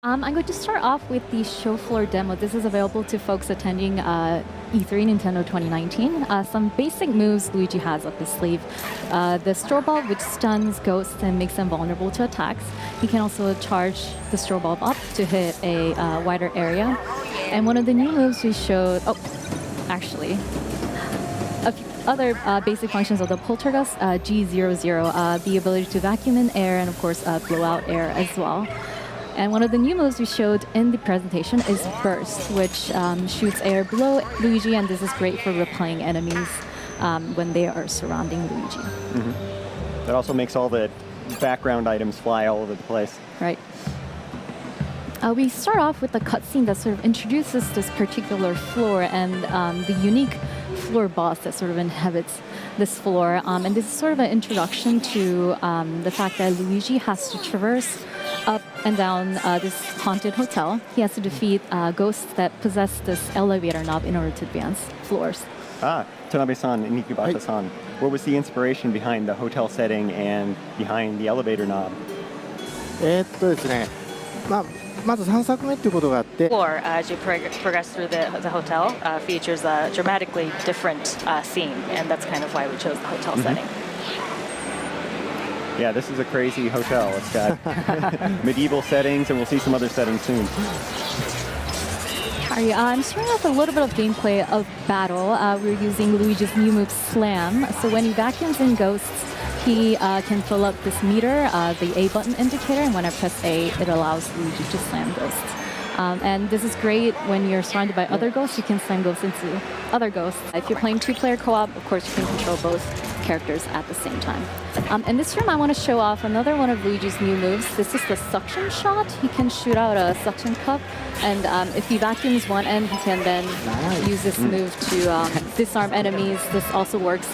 I'm going to start off with the show floor demo. This is available to folks attending E3 Nintendo 2019. Some basic moves Luigi has up his sleeve. The Straw Ball, which stuns ghosts and makes them vulnerable to attacks. He can also charge the Straw Ball up to hit a wider area. And one of the new moves we showed... Oh, actually... A few other basic functions of the Poltergust, G00, the ability to vacuum in air and, of course, blow out air as well. And one of the new moves we showed in the presentation is Burst, which shoots air below Luigi, and this is great for repelling enemies when they are surrounding Luigi. Mm-hmm. That also makes all the background items fly all over the place. Right. We start off with a cutscene that sort of introduces this particular floor and the unique floor boss that sort of inhabits this floor. And this is sort of an introduction to the fact that Luigi has to traverse up and down this haunted hotel. He has to defeat ghosts that possess this elevator knob in order to advance floors. Tanabe-san and Ikebata-san, what was the inspiration behind the hotel setting and behind the elevator knob? ですね、まず3作目っていうことがあって、 Floor, as you progress through the hotel, features a dramatically different theme, and that's kind of why we chose the hotel setting. Yeah, this is a crazy hotel. It's got medieval settings, and we'll see some other settings soon. Alright, I'm starting off a little bit of gameplay of battle. We're using Luigi's new move, Slam. So when he vacuums in ghosts, he can fill up this meter, the A button indicator, and when I press A, it allows Luigi to slam ghosts. And this is great when you're surrounded by other ghosts. You can slam ghosts into other ghosts. If you're playing two-player co-op, of course, you can control both characters at the same time. In this room, I want to show off another one of Luigi's new moves. This is the suction shot. He can shoot out a suction cup, and if he vacuums one end, he can then use this move to disarm enemies. This also works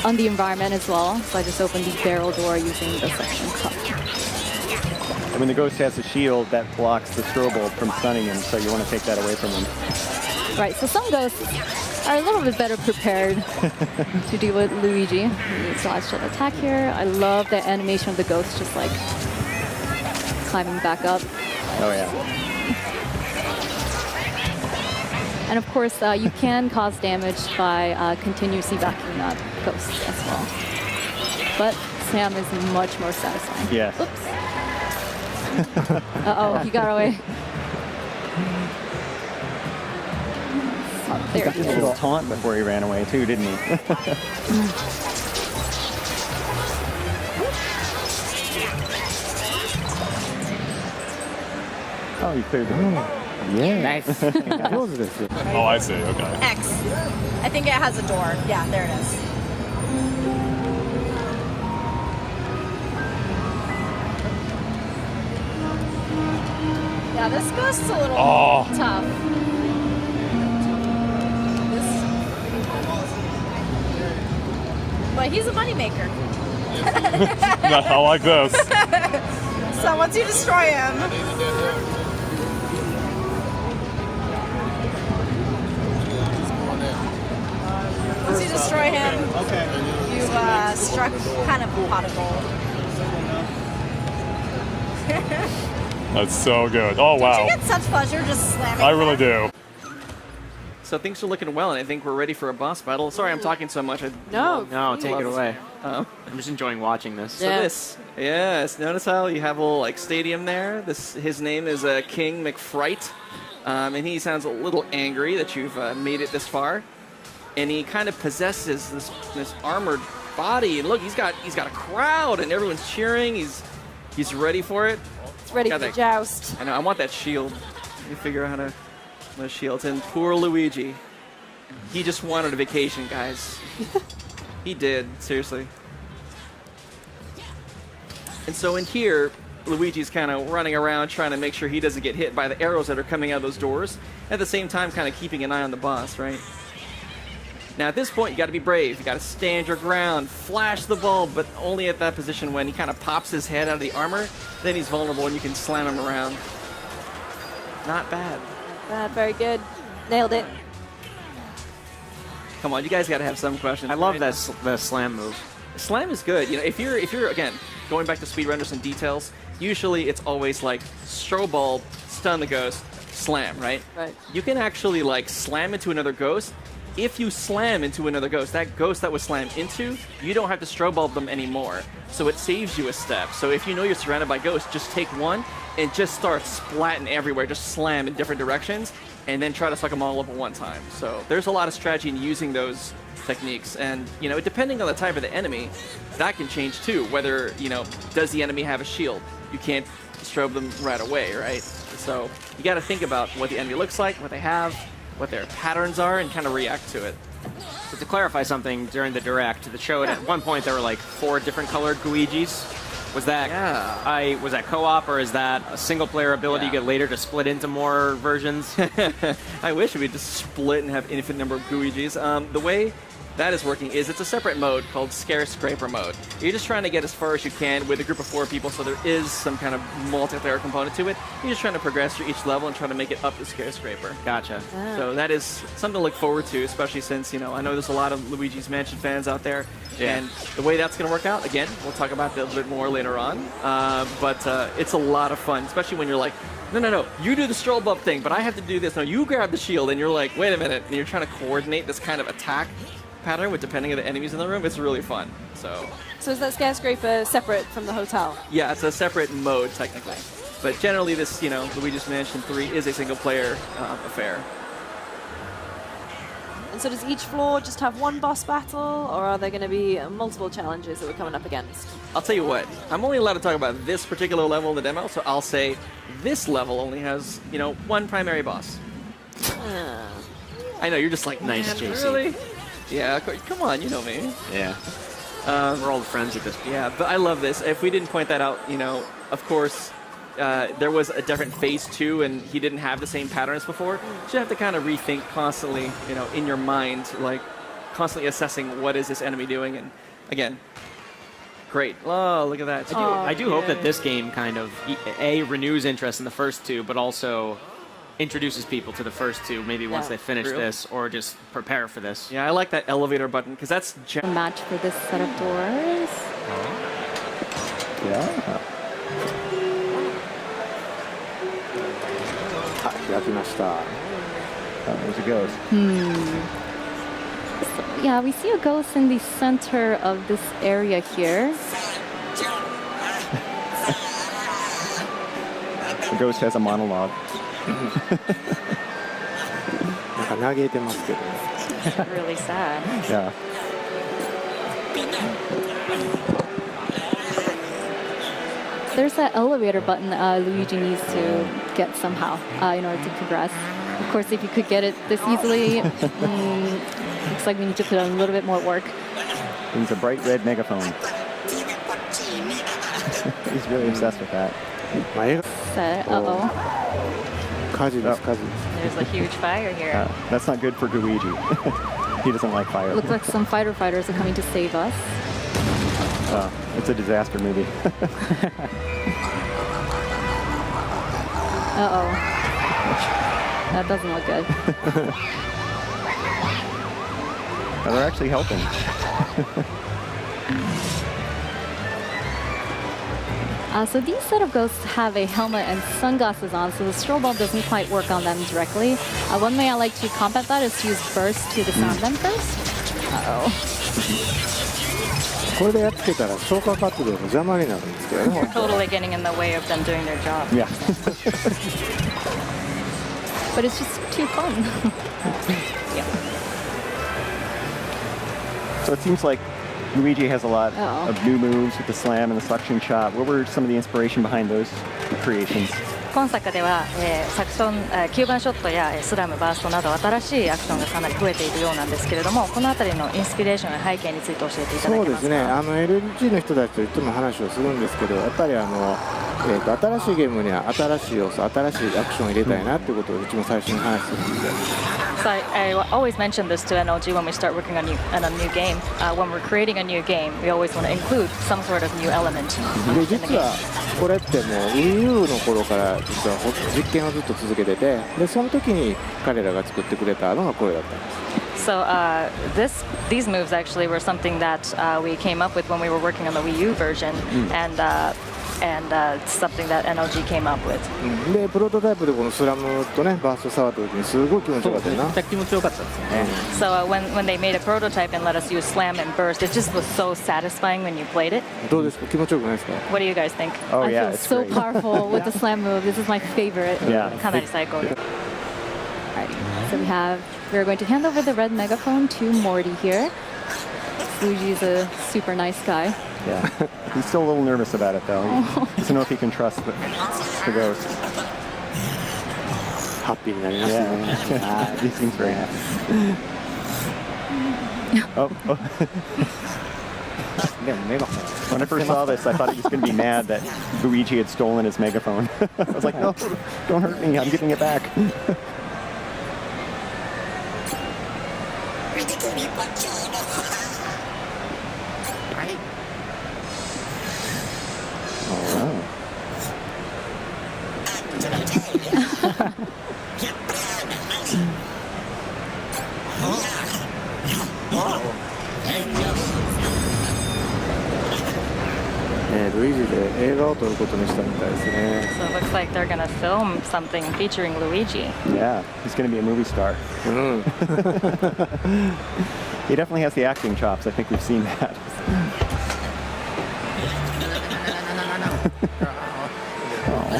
on the environment as well. So I just opened the barrel door using the suction cup. And when the ghost has a shield, that blocks the strobe bulb from stunning him, so you want to take that away from him. Right, so some ghosts are a little bit better prepared to deal with Luigi. So I should attack here. I love the animation of the ghost just like climbing back up. Oh yeah. And of course, you can cause damage by continuously vacuuming up ghosts as well. But Sam is much more satisfying. Yes. Oops. Uh-oh, he got away. There He did a little taunt before he ran away too, didn't he? Oh, he cleared the room. Yeah. Nice. 上手ですよ。 Oh, I see. Okay. X. I think it has a door. Yeah, there it is. Yeah, this ghost's a little tough. But he's a moneymaker. I like this. So once you destroy him, you've struck kind of a pot of gold. That's so good. Oh, wow. Don't you get such pleasure just slamming? I really them? do. So things are looking well, and I think we're ready for a boss battle. Sorry, I'm talking so much. No, love take it away. Oh. I'm just enjoying watching this. So yes, notice how you have a little like stadium there. His name is King McFright, and he sounds a little angry that you've made it this far. And he kind of possesses this armored body. And look, he's got a crowd, and everyone's cheering. He's ready for it. It's ready for the joust. I know. I want that shield. Let me figure out how to those shields. And poor Luigi, he just wanted a vacation, guys. He did, seriously. And so in here, Luigi's kind of running around trying to make sure he doesn't get hit by the arrows that are coming out of those doors. At the same time, kind of keeping an eye on the boss, right? Now at this point, you got to be brave. You got to stand your ground, flash the bulb, but only at that position when he kind of pops his head out of the armor. Then he's vulnerable and you can slam him around. Not bad. Very good. Nailed it. Come on, you guys got to have some questions. I love the slam move. Slam is good. You know, if you're again going back to speedrunners and details, usually it's always like strobe bulb, stun the ghost, slam, right? Right. You can actually like slam into another ghost. If you slam into another ghost, that ghost that was slammed into, you don't have to strobe bulb them anymore. So it saves you a step. So if you know you're surrounded by ghosts, just take one and just start splatting everywhere. Just slam in different directions and then try to suck them all up at one time. So there's a lot of strategy in using those techniques. And, you know, depending on the type of the enemy, that can change too. Whether, you know, does the enemy have a shield? You can't strobe them right away, right? So you got to think about what the enemy looks like, what they have, what their patterns are, and kind of react to it. So to clarify something during the direct, the show at one point there were like 4 different colored Guigis. Was that was that co-op, or is that a single player ability you get later to split into more versions? I wish we could just split and have infinite number of Guigis. The way that is working is it's a separate mode called Scare Scraper mode. You're just trying to get as far as you can with a group of 4 people, so there is some kind of multiplayer component to it. You're just trying to progress through each level and trying to make it up to Scare Scraper. Gotcha. So that is something to look forward to, especially since, you know, I know there's a lot of Luigi's Mansion fans out there. Yeah. And the way that's going to work out, again, we'll talk about that a little bit more later on. But it's a lot of fun, especially when you're like, no, you do the strobe up thing, but I have to do this. No, you grab the shield, and you're like, wait a minute, and you're trying to coordinate this kind of attack pattern with depending on the enemies in the room. It's really fun. So is that Skyscraper separate from the hotel? yeah, it's a separate mode technically, but generally this, you know, Luigi's Mansion 3 is a single player affair. And so does each floor just have one boss battle, or are there going to be multiple challenges that we're coming up against? I'll tell you what, I'm only allowed to talk about this particular level in the demo, so I'll say this level only has, you know, one primary boss. I know, you're just like, Nice, man, JC. really? Yeah, come on, you know me. Yeah. We're old friends at this point. Yeah, but I love this. If we didn't point that out, you know, of course, there was a different phase 2, and he didn't have the same patterns before. So you have to kind of rethink constantly, you know, in your mind, like constantly assessing what is this enemy doing. And again, great. Oh, look at that. I do hope that this game kind of renews interest in the first 2, but also introduces people to the first 2, maybe once they finish this, or just prepare for this. Yeah, I like that elevator button because that's A match for this set of doors. Yeah. 開きました There's a ghost. Yeah, we see a ghost in the center of this area here. The ghost has a monologue. なんか嘆いてますけど Really sad. Yeah. There's that elevator button Luigi needs to get somehow in order to progress. Of course, if you could get it this easily, looks like we need to put in a little bit more work. He's a bright red megaphone. He's really obsessed with that. まあ映画 So, uh-oh. 火事です火事 There's a huge fire here. That's not good for Luigi. He doesn't like fire. Looks like some fighter fighters are coming to save us. It's a disaster movie. Uh-oh. That doesn't look good. Now they're actually helping. So these set of ghosts have a helmet and sunglasses on, so the strobe bulb doesn't quite work on them directly. One way I like to combat that is to use burst to disarm them first. Uh-oh. これでやっつけたら消火活動の邪魔になるんですけどね Totally getting in the way of them doing their job. Yeah. But it's just too fun. So it seems like Luigi has a lot Uh-oh. of new moves with the slam and the suction shot. What were some of the inspiration behind those creations? 今作では、サクション、9番ショットやスラム、バーストなど新しいアクションがかなり増えているようなんですけれども、このあたりのインスピレーションや背景について教えていただけますか。そうですねLG の人たちといつも話をするんですけどやっぱり新しいゲームには新しい要素新しいアクションを入れたいなっていうことをうちも最初に話してるんで So I always mention this to NLG when we start working on a new game. When we're creating a new game, we always want to include some sort of new element で in the 実 game. はこれってもう Wii U の頃から実は実験をずっと続けててでその時に彼らが作ってくれたのがこれだったんです So these moves actually were something that we came up with when we were working on the Wii U version, and and it's something that NOG came up with. でプロトタイプでこのスラムとねバースト触った時にすごい気持ちよかったよな。めっちゃ気持ちよかったですね。 So when they made a prototype and let us use slam and burst, it just was so satisfying when you played it. どうですか、気持ちよくないですか？ What do you guys think? Oh I yeah, feel it's so great. powerful with the slam move. This is my favorite. Yeah. かなり最高です。 Alrighty. So we're going to hand over the red megaphone to Morty here. Luigi's a super nice guy. Yeah. He's still a little nervous about it though. He doesn't know if he can trust the ghost. ハッピーになりましたね。 Yeah. He seems very happy. Oh. When I first saw this, I thought he was going to be mad that Luigi had stolen his megaphone. I was like, no, don't hurt me. I'm giving it back. Oh, wow. ルイージで映画を撮ることにしたみたいですね。 So it looks like they're gonna film something featuring Luigi. Yeah, he's going to be a movie star. うん。 He definitely has the acting chops. I think we've seen that. Oh.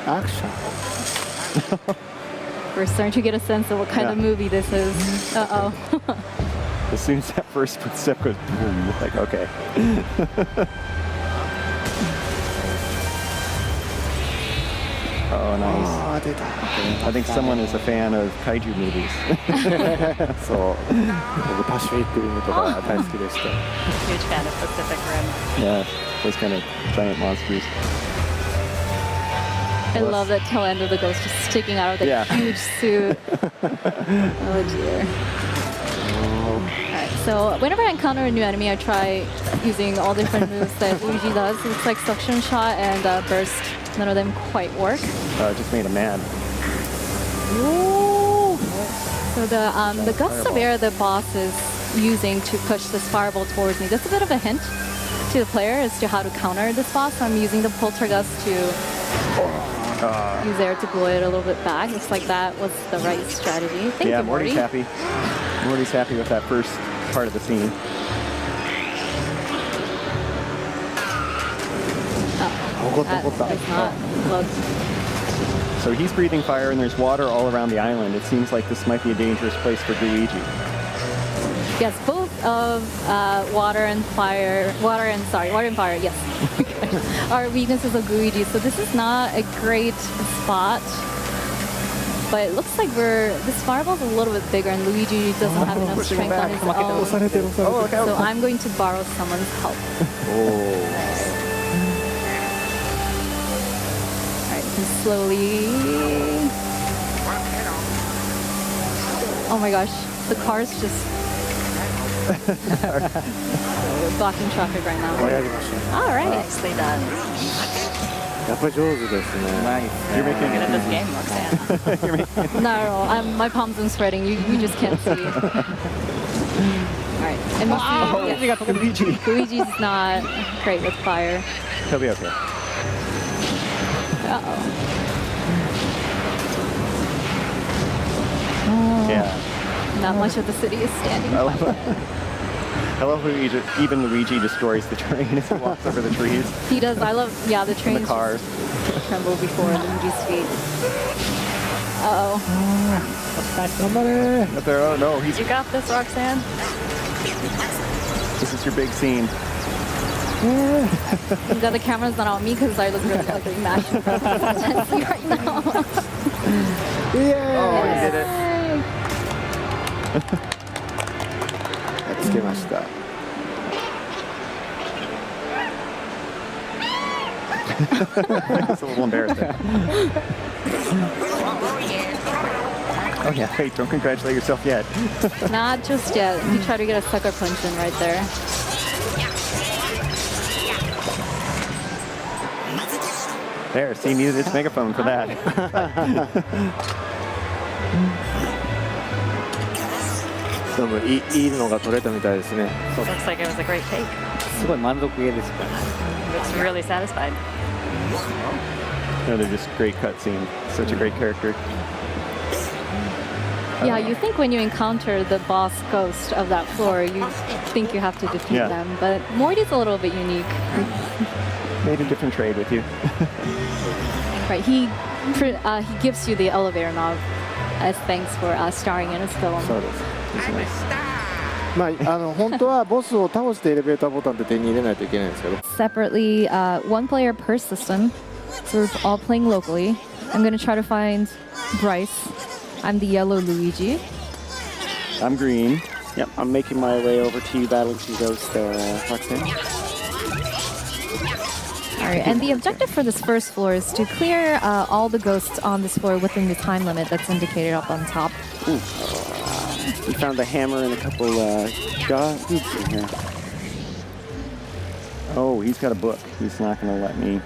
アクション。 We're starting to get a sense of what kind of Yeah. movie this is. Uh-oh. As soon as that first footstep goes, boom, you're like, okay. Oh, nice. ああ出た。 I think someone is a fan of kaiju movies. そう。僕パシフィックリムとか大好きでした。 Huge fan of Pacific Rim. Yeah, those kind of giant monsters. I love that tail end of the ghost just sticking out of that Yeah. huge suit. Oh dear. Alright, so whenever I encounter a new enemy, I try using all different moves that Luigi does. It's like suction shot and burst. None of them quite work. It just made him mad. Ooh. So the gusts of air the boss is using to push this fireball towards me, that's a bit of a hint to the player as to how to counter this boss. So I'm using the poltergust to use air to blow it a little bit back. Looks like that was the right strategy. Thank Yeah, you, Morty. Morty's happy. Morty's happy with that first part of the scene. That does not look. So he's breathing fire and there's water all around the island. It seems like this might be a dangerous place for Luigi. Yes, both of water and fire, water and fire, yes, are weaknesses of Luigi. So this is not a great spot. But it looks like this fireball's a little bit bigger and Luigi doesn't have enough strength on his own. So I'm going to borrow someone's help. Alright, you can slowly... Oh my gosh, the car's just blocking traffic right now. Alright. Nicely done. やっぱり上手ですね。 You're making Good at this game, Roxanne. Not at all. My palms are sweating. You just can't see. Alright. And yes, Luigi. Luigi's not great with fire. He'll be okay. Uh-oh. Yeah. Not much of the city is standing. I love it. I love how even Luigi destroys the train as he walks over the trees He does. I love, yeah, the and trains the cars. just tremble before Luigi's feet. Uh-oh. But there, oh no, You got this, Roxanne. this is your big scene. I'm glad the camera's not on me because I look really ugly mashing intensely right now. Oh, you did it. Yay. つけました。 It's a little embarrassing. Oh yeah, wait, don't congratulate yourself yet. Not just yet. You try to get a sucker punch in right there. There, see, needed its megaphone for that. でもいいのが取れたみたいですね。 Looks like it was a great take. すごい満足げですから。 Looks really satisfied. No, they're just great cutscene. Such a great character. Yeah, you think when you encounter the boss ghost of that floor, you think you have to defeat Yeah. them, but Morty's a little bit unique. Made a different trade with you. Right, he gives you the elevator knob as thanks for starring in his film. そうです。まあ本当はボスを倒してエレベーターボタンで手に入れないといけないんですけど。 Separately, one player per system, so we're all playing locally. I'm going to try to find Bryce. I'm the yellow Luigi. I'm green. Yep, I'm making my way over to you, battling some ghosts there, Roxanne. All right, and the objective for this first floor is to clear all the ghosts on this floor within the time limit that's indicated up on top. We found a hammer and a couple goods in here. Oh, he's got a book. He's not going to let me.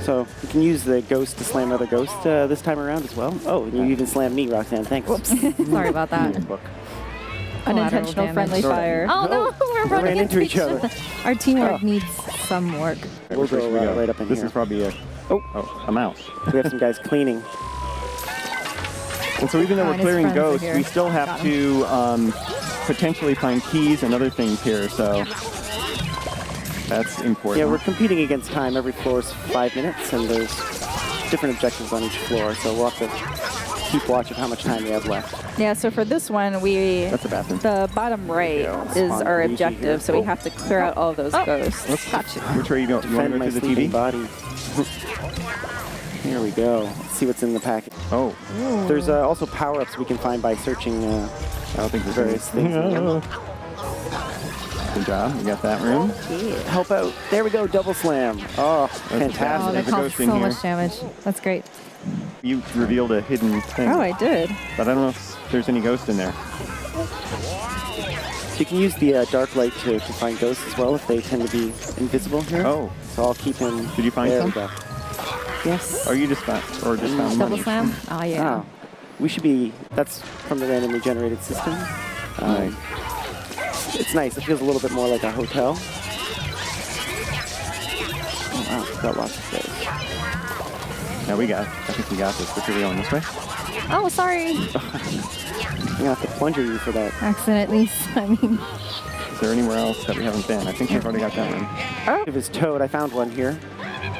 So you can use the ghost to slam other ghosts this time around as well. Oh, and you even slammed me, Roxanne. Thanks. Whoops. Sorry about that. Book. Unintentional damage. friendly fire. Oh no, we're We ran running into each other. Our teamwork needs some work. We'll Where should we go right up in This here. is probably a a mouse. We have some guys cleaning. And so even though we're and his clearing friends are ghosts, here. we still have Got to potentially find keys and other things here. So that's important. Yeah, we're competing against time. Every floor is 5 minutes, and there's different objectives on each floor. So we'll have to keep watch of how much time we have left. Yeah, so for this one, That's a bathroom. the bottom right is Spawn our Luigi here. objective, so we have to clear out all those ghosts. Gotcha. Which way you go? You want Defend to my go to the sleeping TV? body. Here we go. Let's see what's in the packet. Oh, There's also power-ups we can find by searching I don't think there's various things. in here. Good job. You got that room. Help out. There we go. Double slam. Oh, Oh, fantastic. that There's a caused ghost in so here. much damage. That's great. You revealed a hidden thing. Oh, I did. But I don't know if there's any ghost in there. You can use the dark light to find ghosts as well if they tend to be invisible here. Oh. So I'll keep him. Did you find there some? we go. Yes. Or you just found Double money? slam? Oh, yeah. Oh, we should be. That's from the randomly generated system. Nice. It's nice. It feels a little bit more like a hotel. Oh wow, got lots of space. Yeah, I think we got this. But you're going this way? Oh, sorry. I'm gonna have to plunger you for that. Accidentally. I mean, Is there anywhere else that we haven't been? I think we've already got that one. If it's Toad, I found one here.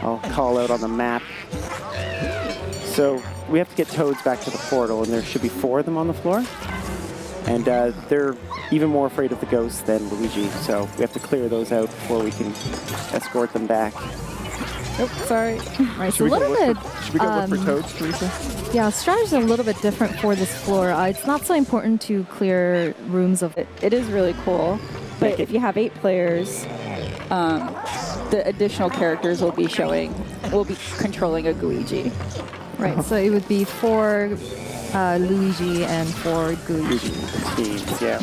I'll call out on the map. So we have to get Toads back to the portal, and there should be 4 of them on the floor. And they're even more afraid of the ghosts than Luigi, so we have to clear those out before we can escort them back. Oops, sorry. right, so Should a little bit. Should we go look for toads, Teresa? Yeah, strategy is a little bit different for this floor. It's not so important to clear rooms of it. It is really cool, but if you have 8 players, the additional characters will be controlling a Luigi. Right, so it would be 4 Luigi and 4 Luigi. Teams, yeah.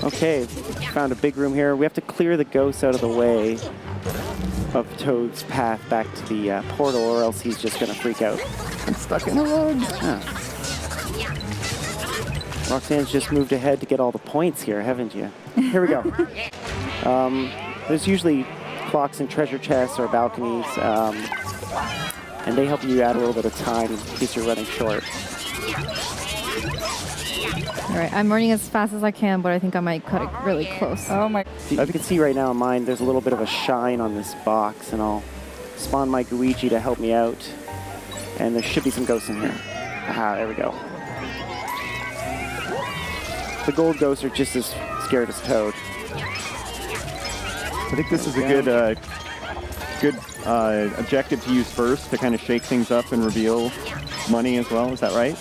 Okay, found a big room here. We have to clear the ghosts out of the way of Toad's path back to the portal, or else he's just going to freak out. I'm stuck in the rug. Roxanne's just moved ahead to get all the points here, haven't you? Here we go. There's usually clocks and treasure chests or balconies, and they help you add a little bit of time in case you're running short. All right, I'm running as fast as I can, but I think I might cut it really close. Oh my. As you can see right now on mine, there's a little bit of a shine on this box, and I'll spawn my Luigi to help me out. And there should be some ghosts in here. Aha, there we go. The gold ghosts are just as scared as Toad. I think this is a good objective to use first to kind of shake things up and reveal money as well. Is that right?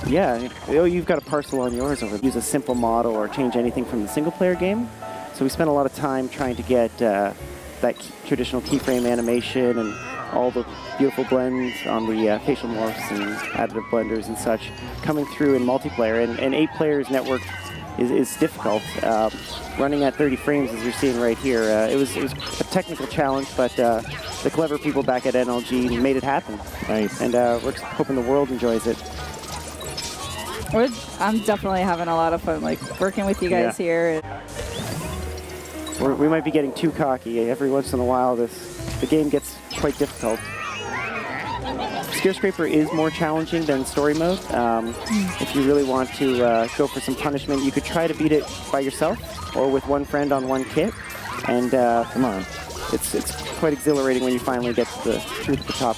Yeah, oh, you've got a parcel on yours over there. Use a simple model or change anything from the single-player game. So we spent a lot of time trying to get that traditional keyframe animation and all the beautiful blends on the facial morphs and additive blenders and such coming through in multiplayer. And 8 players network is difficult. Running at 30 frames, as you're seeing right here, it was a technical challenge, but the clever people back at NLG made it happen. Nice. And we're hoping the world enjoys it. I'm definitely having a lot of fun, like working with you guys here. We might be getting too cocky. Every once in a while, the game gets quite difficult. Spear Scraper is more challenging than story mode. If you really want to go for some punishment, you could try to beat it by yourself or with one friend on one kit. And come on, it's quite exhilarating when you finally get through to the top.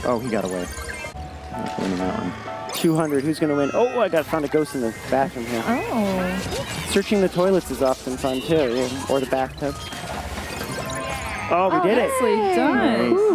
Oh, he got away. Not winning that one. 200. Who's going to win? Oh, I found a ghost in the bathroom here. Oh. Searching the toilets is often fun too, or the bathtub. Oh, we did it. Nicely done.